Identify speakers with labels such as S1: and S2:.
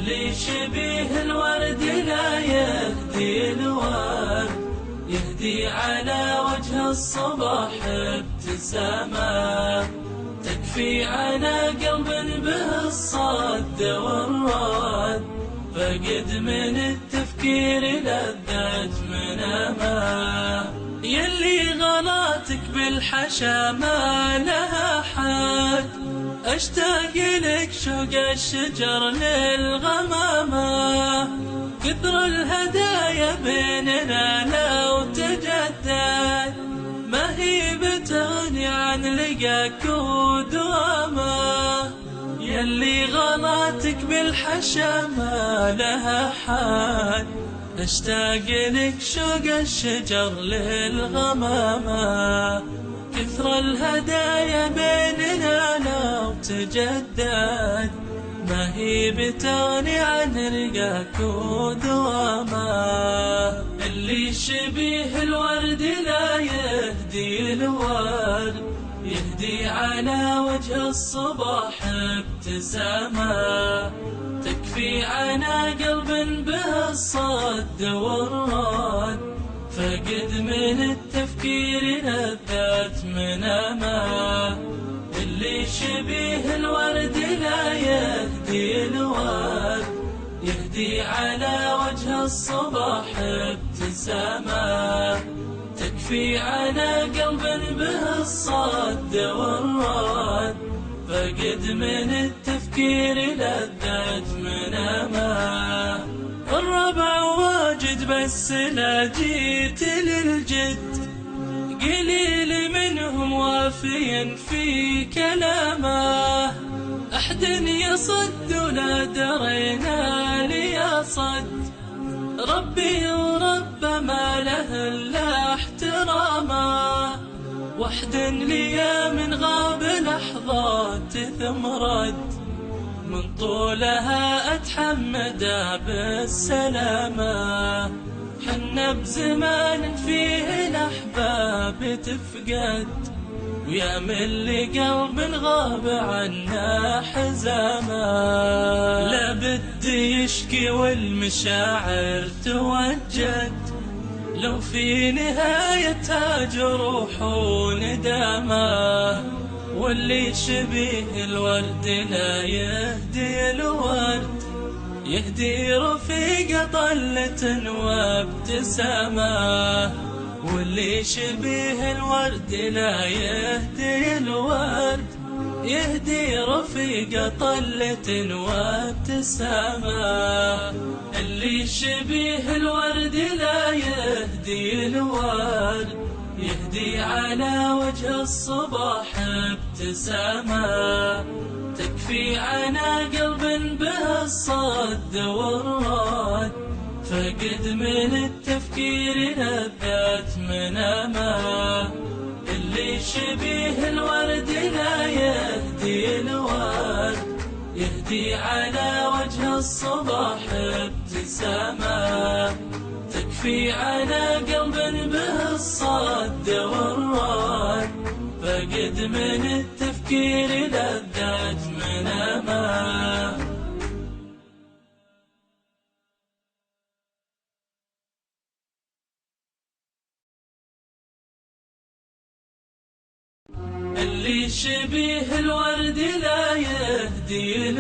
S1: اللي شبيه الورد لا يهدي الورد، يهدي على وجه الصباح ابتسامة تكفي على قلب به الصد والرد، فقد من التفكير لذة منامه. يلي غلاتك بالحشا ما لها حد، اشتاق لك شوق الشجر للغمامة، كثر الهدايا بيننا لو تجدد، ما هي بتغني عن لقاك ودوامه. يلي غلاتك بالحشا ما لها حد، اشتاق لك شوق الشجر للغمامة، كثر الهدايا بيننا لو تجدد، ما هي بتغني عن رقاك ودوامه. اللي شبيه الورد لا يهدي الورد، يهدي على وجه الصباح ابتسامة تكفي عنا قلب به الصد والرد، فقد من التفكير لذة منامه. اللي شبيه الورد لا يهدي الورد، يهدي على وجه الصباح ابتسامة تكفي على قلب به الصد والرد، فقد من التفكير لذة منامه. الربع واجد بس لا جيت للجد، قليل منهم وافيا في كلامه، أحد يصد ولا درينا لي صد، ربي ورب ما له إلا احترامه. وحد لي من غاب لحظات ثم رد، من طولها أتحمد بالسلامة. حنا بزمان فيه الأحباب تفقد، ويا من لقلب غاب عنا حزامه. لا بد يشكي والمشاعر توجد، لو في نهايتها جروح وندامه. واللي شبيه الورد لا يهدي الورد، يهدي رفيق طلة وابتسامة. واللي شبيه الورد لا يهدي الورد، يهدي رفيق طلة وابتسامة. اللي شبيه الورد لا يهدي الورد، يهدي على وجه الصباح ابتسامة تكفي عنا قلب به الصد والرد، فقد من التفكير لذة منامه. اللي شبيه الورد لا يهدي الورد، يهدي على وجه الصباح ابتسامة تكفي على قلب به الصد والرد، فقد من التفكير لذة منامه. اللي شبيه الورد لا يهدي